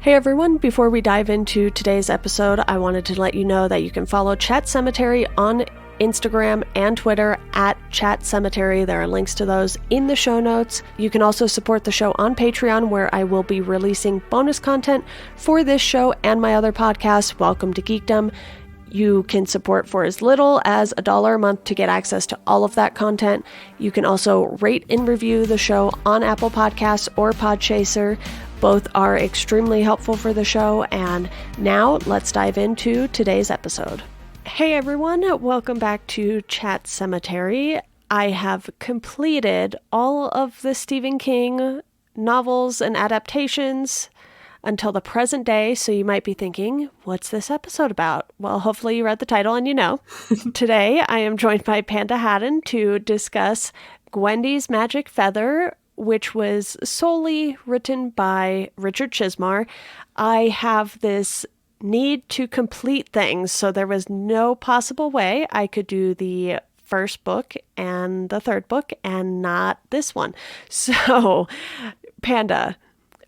Hey everyone, before we dive into today's episode, I wanted to let you know that you can follow Chat Sematary on Instagram and Twitter at Chat Sematary. There are links to those in the show notes. You can also support the show on Patreon, where I will be releasing bonus content for this show and my other podcasts, Welcome to Geekdom. You can support for as little as $1 a month to get access to all of that content. You can also rate and review the show on Apple Podcasts or Podchaser. Both are extremely helpful for the show. And now let's dive into today's episode. Hey everyone, welcome back to Chat Sematary. I have completed all of the Stephen King novels and adaptations until the present day, so you might be thinking, what's this episode about? Well, hopefully you read the title and you know. Today, I am joined by Panda Hatton to discuss Gwendy's Magic Feather, which was solely written by Richard Chizmar. I have this need to complete things, so there was no possible way I could do the first book and the third book and not this one. So, Panda,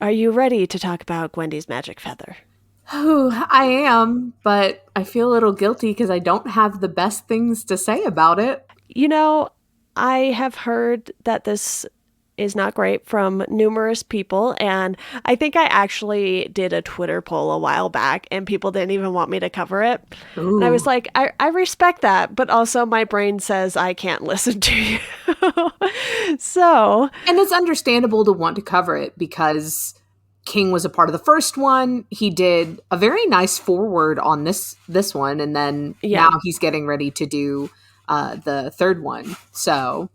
are you ready to talk about Gwendy's Magic Feather? Oh, I am, but I feel a little guilty because I don't have the best things to say about it. You know, I have heard that this is not great from numerous people, and I think I actually did a Twitter poll a while back, and people didn't even want me to cover it. Ooh. And I was like, I respect that, but also my brain says I can't listen to you. So... And it's understandable to want to cover it because King was a part of the first one. He did a very nice foreword on this one, and then now he's getting ready to do the third one. So...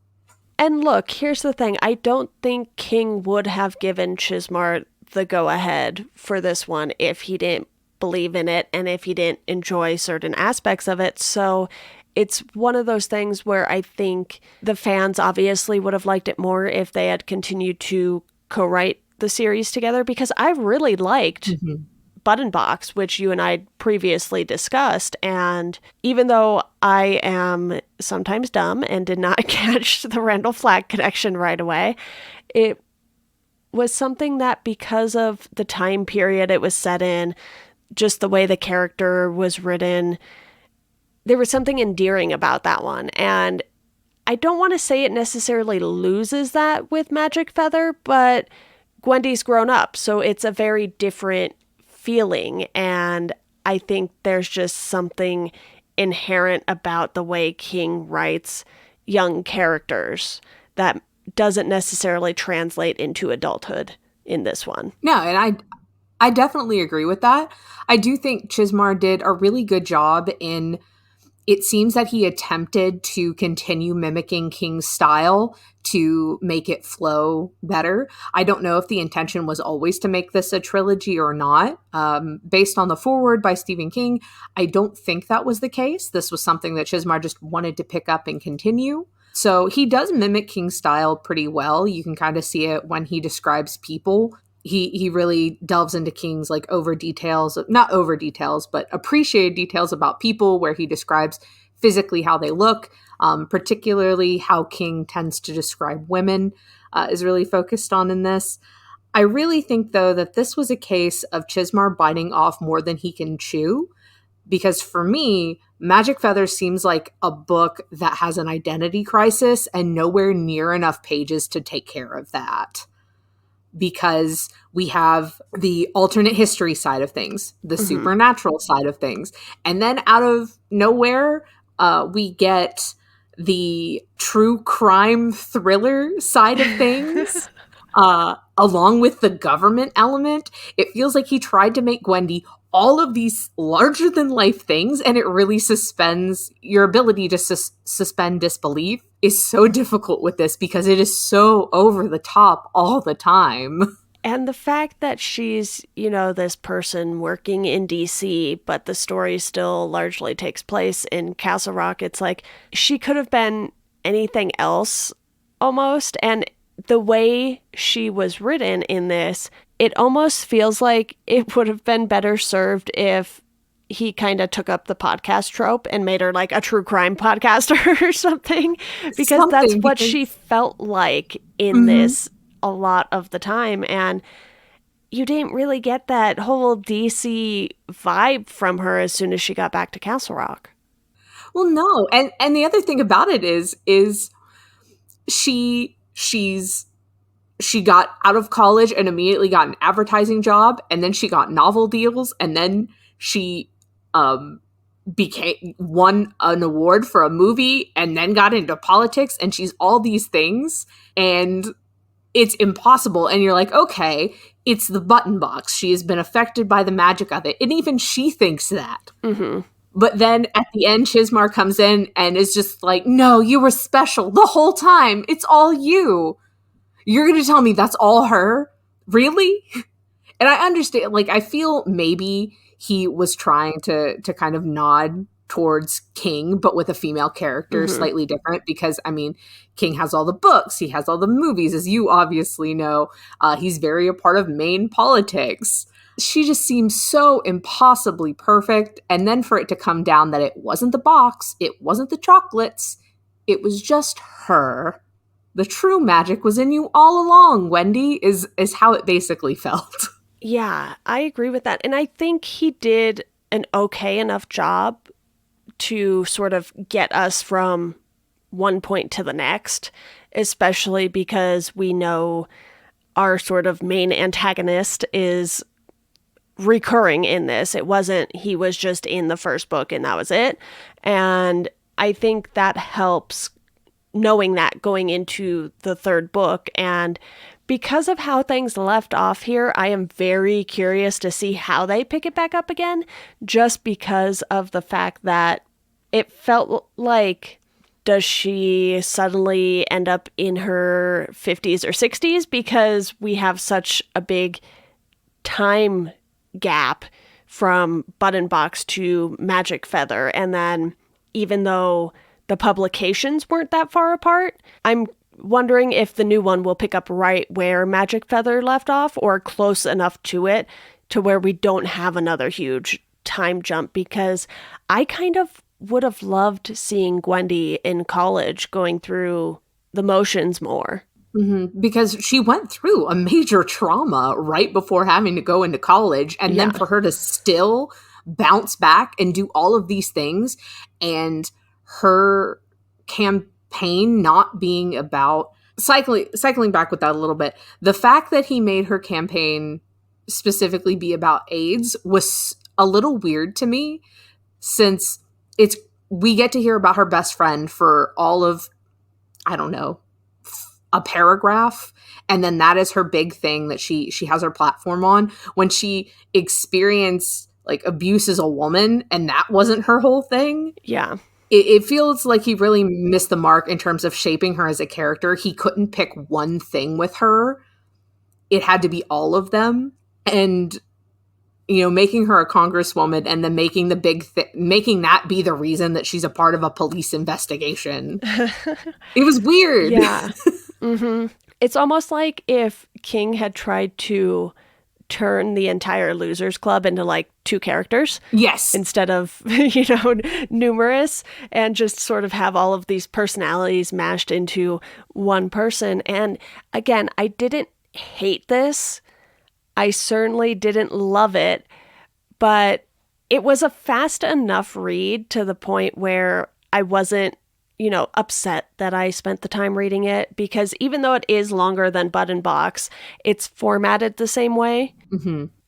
And look, here's the thing. I don't think King would have given Chizmar the go-ahead for this one if he didn't believe in it and if he didn't enjoy certain aspects of it. So it's one of those things where I think the fans obviously would have liked it more if they had continued to co-write the series together, because I really liked Button Box, which you and I previously discussed. And even though I am sometimes dumb and did not catch the Randall Flagg connection right away, it was something that, because of the time period it was set in, just the way the character was written, there was something endearing about that one. And I don't want to say it necessarily loses that with Magic Feather, but Gwendy's grown up, so it's a very different feeling, and I think there's just something inherent about the way King writes young characters that doesn't necessarily translate into adulthood in this one. No, and I definitely agree with that. I do think Chizmar did a really good job in... It seems that he attempted to continue mimicking King's style to make it flow better. I don't know if the intention was always to make this a trilogy or not. Based on the foreword by Stephen King, I don't think that was the case. This was something that Chizmar just wanted to pick up and continue. So he does mimic King's style pretty well. You can kind of see it when he describes people. He really delves into King's like not over details, but appreciated details about people, where he describes physically how they look, particularly how King tends to describe women is really focused on in this. I really think, though, that this was a case of Chizmar biting off more than he can chew, because for me, Magic Feather seems like a book that has an identity crisis and nowhere near enough pages to take care of that. Because we have the alternate history side of things, the supernatural side of things. And then out of nowhere, we get the true crime thriller side of things, along with the government element. It feels like he tried to make Gwendy all of these larger than life things, and it really suspends your ability to suspend disbelief is so difficult with this because it is so over the top all the time. And the fact that she's, this person working in DC, but the story still largely takes place in Castle Rock, it's like she could have been anything else almost. And the way she was written in this, it almost feels like it would have been better served if he kind of took up the podcast trope and made her like a true crime podcaster or something, because that's what she felt like in this a lot of the time. And you didn't really get that whole DC vibe from her as soon as she got back to Castle Rock. Well, no. And the other thing about it is she got out of college and immediately got an advertising job, and then she got novel deals, and then she became won an award for a movie, and then got into politics, and she's all these things, and it's impossible. And you're like, okay, it's the button box. She has been affected by the magic of it, and even she thinks that. Mm-hmm. But then at the end, Chizmar comes in and is just like, no, you were special the whole time. It's all you. You're going to tell me that's all her? Really? And I understand, like, I feel maybe he was trying to kind of nod towards King, but with a female character, slightly different, because, I mean, King has all the books, he has all the movies, as you obviously know. He's very a part of Maine politics. She just seems so impossibly perfect, and then for it to come down that it wasn't the box, it wasn't the chocolates, it was just her. The true magic was in you all along, Wendy, is how it basically felt. Yeah, I agree with that. And I think he did an okay enough job to sort of get us from one point to the next, especially because we know our sort of main antagonist is recurring in this. It wasn't he was just in the first book and that was it. And I think that helps knowing that going into the third book. And because of how things left off here, I am very curious to see how they pick it back up again, just because of the fact that it felt like, does she suddenly end up in her 50s or 60s? Because we have such a big time gap from Button Box to Magic Feather. And then even though the publications weren't that far apart, I'm wondering if the new one will pick up right where Magic Feather left off, or close enough to it to where we don't have another huge time jump, because I kind of would have loved seeing Gwendy in college going through the motions more. Because she went through a major trauma right before having to go into college, and then for her to still bounce back and do all of these things, and her campaign not being about cycling back with that a little bit, the fact that he made her campaign specifically be about AIDS was a little weird to me, since we get to hear about her best friend for all of, I don't know, a paragraph, and then that is her big thing that she has her platform on, when she experienced like abuse as a woman, and that wasn't her whole thing. Yeah. It feels like he really missed the mark in terms of shaping her as a character. He couldn't pick one thing with her. It had to be all of them. And, you know, making her a congresswoman and then making making that be the reason that she's a part of a police investigation. It was weird. Yeah. It's almost like if King had tried to turn the entire Losers Club into like two characters. Yes. Instead of, numerous, and just sort of have all of these personalities mashed into one person. And again, I didn't hate this. I certainly didn't love it, but it was a fast enough read to the point where I wasn't, upset that I spent the time reading it, because even though it is longer than Button Box, it's formatted the same way,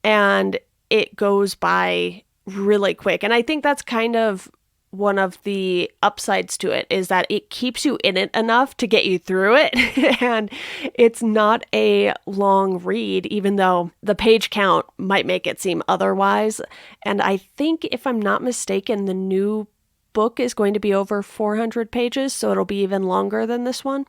and it goes by really quick. And I think that's kind of one of the upsides to it, is that it keeps you in it enough to get you through it. And it's not a long read, even though the page count might make it seem otherwise. And I think, if I'm not mistaken, the new book is going to be over 400 pages, so it'll be even longer than this one.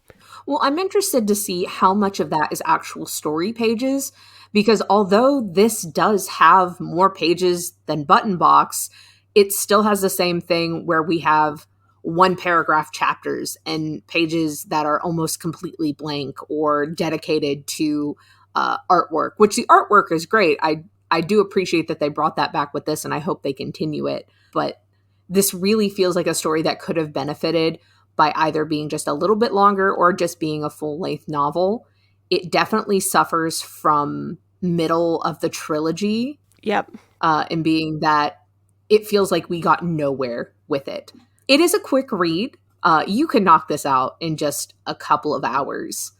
Well, I'm interested to see how much of that is actual story pages, because although this does have more pages than Button Box, it still has the same thing where we have one paragraph chapters and pages that are almost completely blank or dedicated to artwork, which the artwork is great. I do appreciate that they brought that back with this, and I hope they continue it. But this really feels like a story that could have benefited by either being just a little bit longer or just being a full-length novel. It definitely suffers from middle of the trilogy. Yep. And being that it feels like we got nowhere with it. It is a quick read. You can knock this out in just a couple of hours,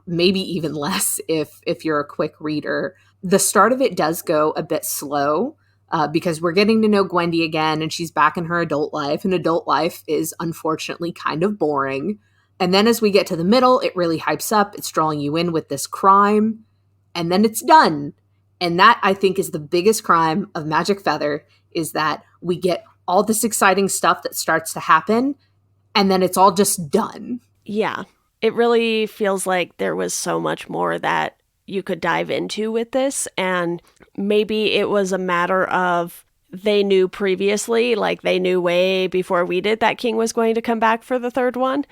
maybe even less if you're a quick reader. The start of it does go a bit slow because we're getting to know Gwendy again, and she's back in her adult life, and adult life is unfortunately kind of boring. And then as we get to the middle, it really hypes up. It's drawing you in with this crime, and then it's done. And that, I think, is the biggest crime of Magic Feather, is that we get all this exciting stuff that starts to happen, and then it's all just done. Yeah. It really feels like there was so much more that you could dive into with this. And maybe it was a matter of they knew previously, like they knew way before we did, that King was going to come back for the third one.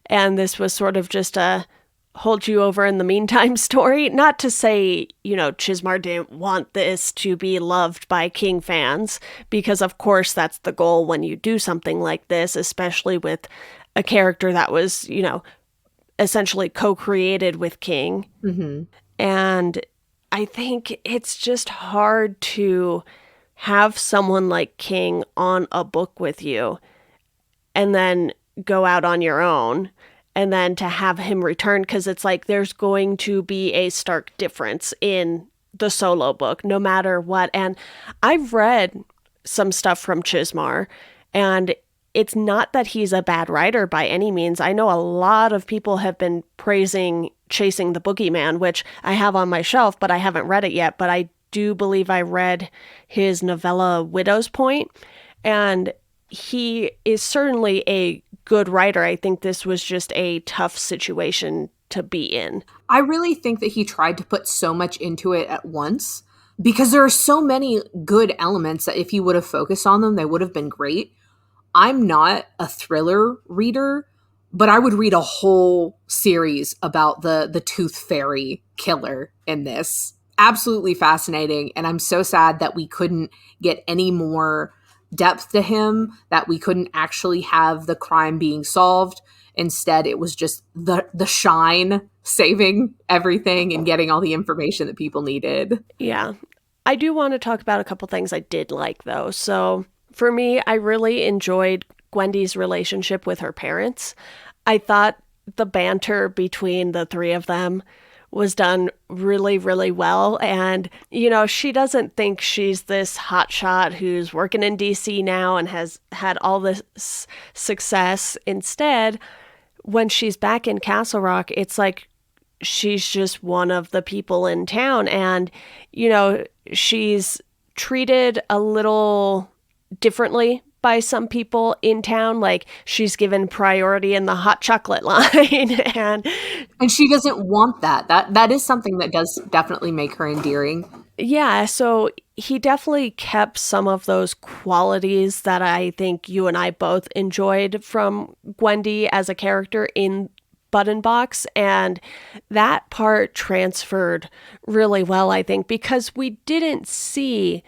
And this was sort of just a hold you over in the meantime story. Not to say, Chizmar didn't want this to be loved by King fans, because of course that's the goal when you do something like this, especially with a character that was, essentially co-created with King. Mm-hmm. And I think it's just hard to have someone like King on a book with you and then go out on your own, and then to have him return, because it's like there's going to be a stark difference in the solo book no matter what. And I've read some stuff from Chizmar, and it's not that he's a bad writer by any means. I know a lot of people have been praising Chasing the Boogeyman, which I have on my shelf, but I haven't read it yet. But I do believe I read his novella Widow's Point, and he is certainly a good writer. I think this was just a tough situation to be in. I really think that he tried to put so much into it at once, because there are so many good elements that if he would have focused on them, they would have been great. I'm not a thriller reader, but I would read a whole series about the Tooth Fairy killer in this. Absolutely fascinating. And I'm so sad that we couldn't get any more depth to him, that we couldn't actually have the crime being solved. Instead, it was just the Shine saving everything and getting all the information that people needed. Yeah. I do want to talk about a couple things I did like, though. So for me, I really enjoyed Gwendy's relationship with her parents. I thought the banter between the three of them was done really, really well. And, she doesn't think she's this hotshot who's working in DC now and has had all this success. Instead, when she's back in Castle Rock, it's like she's just one of the people in town. And, she's treated a little differently by some people in town. Like, she's given priority in the hot chocolate line. and she doesn't want that. That is something that does definitely make her endearing. Yeah, so he definitely kept some of those qualities that I think you and I both enjoyed from Gwendy as a character in Button Box, and that part transferred really well, I think, because we didn't see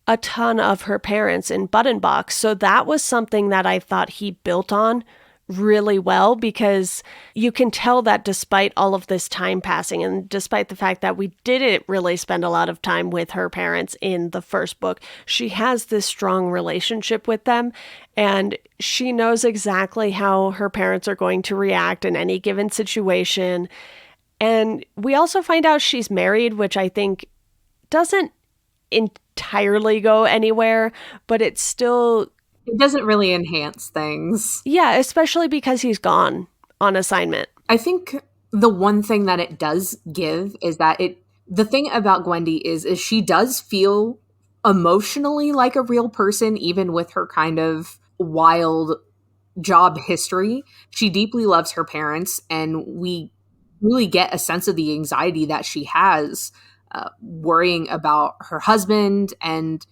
a ton of her parents in Button Box. So that was something that I thought he built on really well, because you can tell that despite all of this time passing, and despite the fact that we didn't really spend a lot of time with her parents in the first book, she has this strong relationship with them, and she knows exactly how her parents are going to react in any given situation. And we also find out she's married, which I think doesn't entirely go anywhere, but it doesn't really enhance things. Yeah, especially because he's gone on assignment. I think the one thing that it does give is that the thing about Gwendy is she does feel emotionally like a real person, even with her kind of wild job history. She deeply loves her parents, and we really get a sense of the anxiety that she has, worrying about her husband and,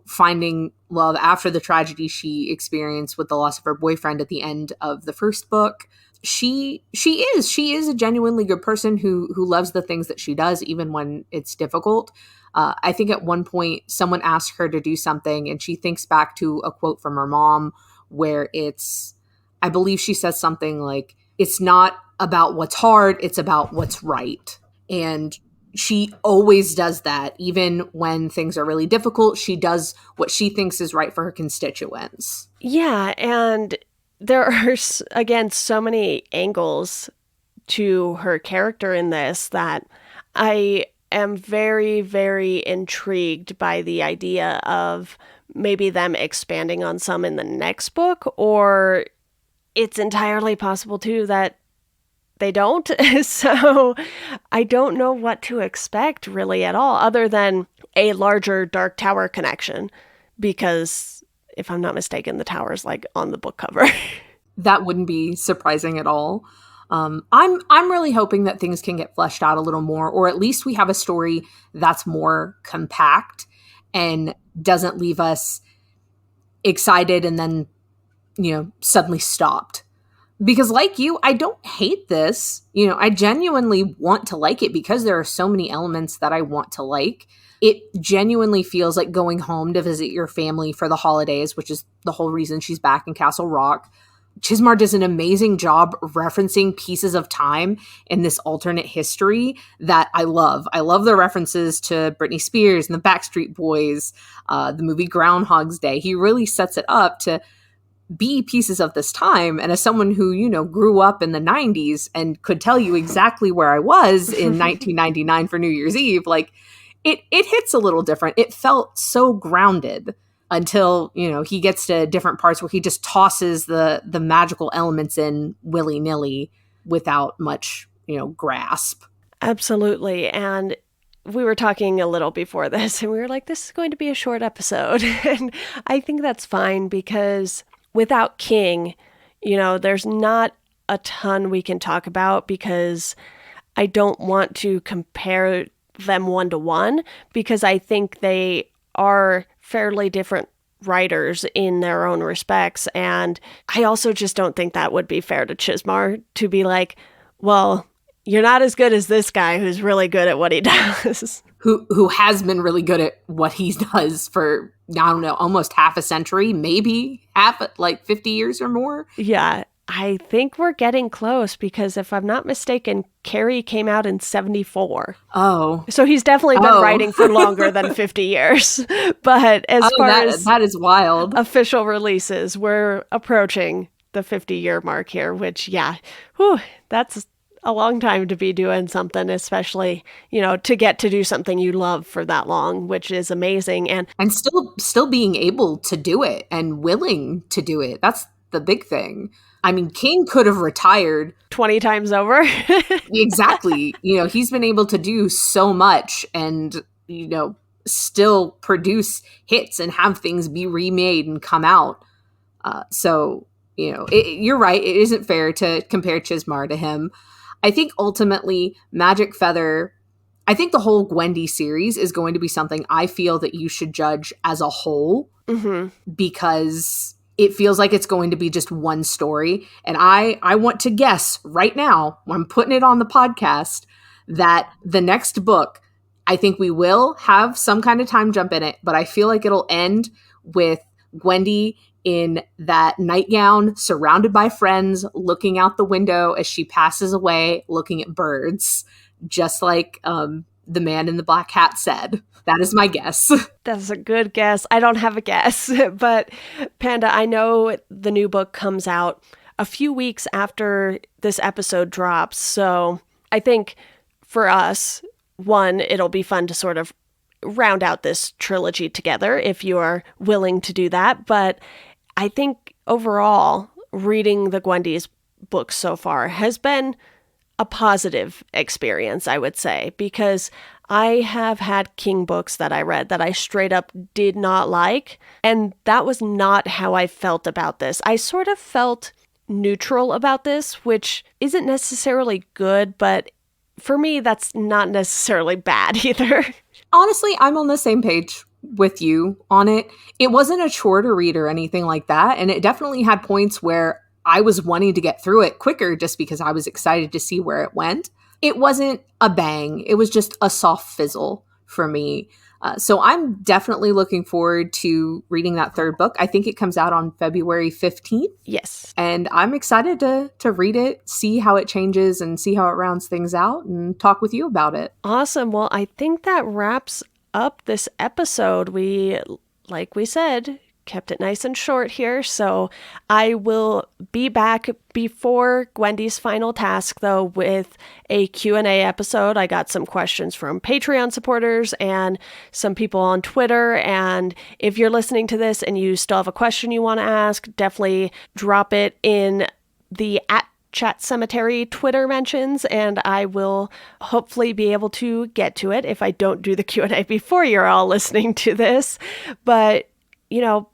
finding love after the tragedy she experienced with the loss of her boyfriend at the end of the first book. She is a genuinely good person who loves the things that she does, even when it's difficult. I think at one point someone asked her to do something, and she thinks back to a quote from her mom where I believe she says something like, "It's not about what's hard, it's about what's right." And she always does that. Even when things are really difficult, she does what she thinks is right for her constituents. Yeah, and there are, again, so many angles to her character in this that I am very, very intrigued by the idea of maybe them expanding on some in the next book, or it's entirely possible too that they don't. So I don't know what to expect really at all, other than a larger Dark Tower connection, because if I'm not mistaken, the tower's like on the book cover. That wouldn't be surprising at all. I'm really hoping that things can get fleshed out a little more, or at least we have a story that's more compact and doesn't leave us excited and then, suddenly stopped. Because like you, I don't hate this. I genuinely want to like it because there are so many elements that I want to like. It genuinely feels like going home to visit your family for the holidays, which is the whole reason she's back in Castle Rock. Chizmar does an amazing job referencing pieces of time in this alternate history that I love. I love the references to Britney Spears and the Backstreet Boys, the movie Groundhog's Day. He really sets it up to be pieces of this time. And as someone who, grew up in the 90s and could tell you exactly where I was in 1999 for New Year's Eve, like it hits a little different. It felt so grounded until, he gets to different parts where he just tosses the magical elements in willy-nilly without much, grasp. Absolutely. And we were talking a little before this, and we were like, this is going to be a short episode. And I think that's fine, because without King, there's not a ton we can talk about, because I don't want to compare them one-to-one, because I think they are fairly different writers in their own respects. And I also just don't think that would be fair to Chizmar to be like, well, you're not as good as this guy who's really good at what he does. Who has been really good at what he does for, I don't know, almost half a century, maybe 50 years or more. Yeah, I think we're getting close, because if I'm not mistaken, Carrie came out in 1974. Oh. So he's definitely been writing for longer than 50 years. But as far as that is wild. Official releases, we're approaching the 50-year mark here, which, that's a long time to be doing something, especially, to get to do something you love for that long, which is amazing. And still being able to do it and willing to do it. That's the big thing. I mean, King could have retired 20 times over. Exactly. He's been able to do so much and, still produce hits and have things be remade and come out. So, you're right. It isn't fair to compare Chizmar to him. I think ultimately Magic Feather, I think the whole Gwendy series is going to be something I feel that you should judge as a whole, because it feels like it's going to be just one story. And I want to guess right now, I'm putting it on the podcast, that the next book, I think we will have some kind of time jump in it, but I feel like it'll end with Gwendy in that nightgown, surrounded by friends, looking out the window as she passes away, looking at birds, just like the man in the black hat said. That is my guess. That's a good guess. I don't have a guess, but Panda, I know the new book comes out a few weeks after this episode drops, so I think for us, one, it'll be fun to sort of round out this trilogy together if you are willing to do that, but I think overall, reading the Gwendy's books so far has been a positive experience, I would say, because I have had King books that I read that I straight up did not like, and that was not how I felt about this. I sort of felt neutral about this, which isn't necessarily good, but for me, that's not necessarily bad either. Honestly, I'm on the same page with you on it. It wasn't a chore to read or anything like that, and it definitely had points where I was wanting to get through it quicker just because I was excited to see where it went. It wasn't a bang. It was just a soft fizzle for me. So I'm definitely looking forward to reading that third book. I think it comes out on February 15th. Yes. And I'm excited to read it, see how it changes and see how it rounds things out and talk with you about it. Awesome. Well, I think that wraps up this episode. Like we said, kept it nice and short here. So I will be back before Gwendy's final task, though, with a Q&A episode. I got some questions from Patreon supporters and some people on Twitter. And if you're listening to this and you still have a question you want to ask, definitely drop it in the Chat Sematary Twitter mentions, and I will hopefully be able to get to it if I don't do the Q&A before you're all listening to this. But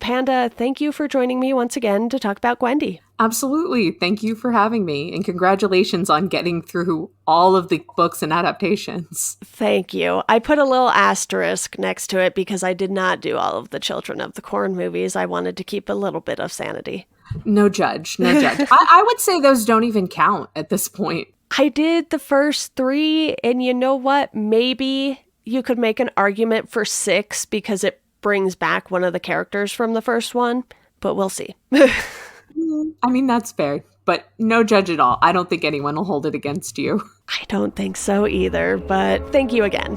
Panda, thank you for joining me once again to talk about Gwendy. Absolutely. Thank you for having me. And congratulations on getting through all of the books and adaptations. Thank you. I put a little asterisk next to it because I did not do all of the Children of the Corn movies. I wanted to keep a little bit of sanity. No judge. No judge. I would say those don't even count at this point. I did the first 3, and you know what? Maybe you could make an argument for 6 because it brings back one of the characters from the first one, but we'll see. I mean, that's fair, but no judge at all. I don't think anyone will hold it against you. I don't think so either, but thank you again.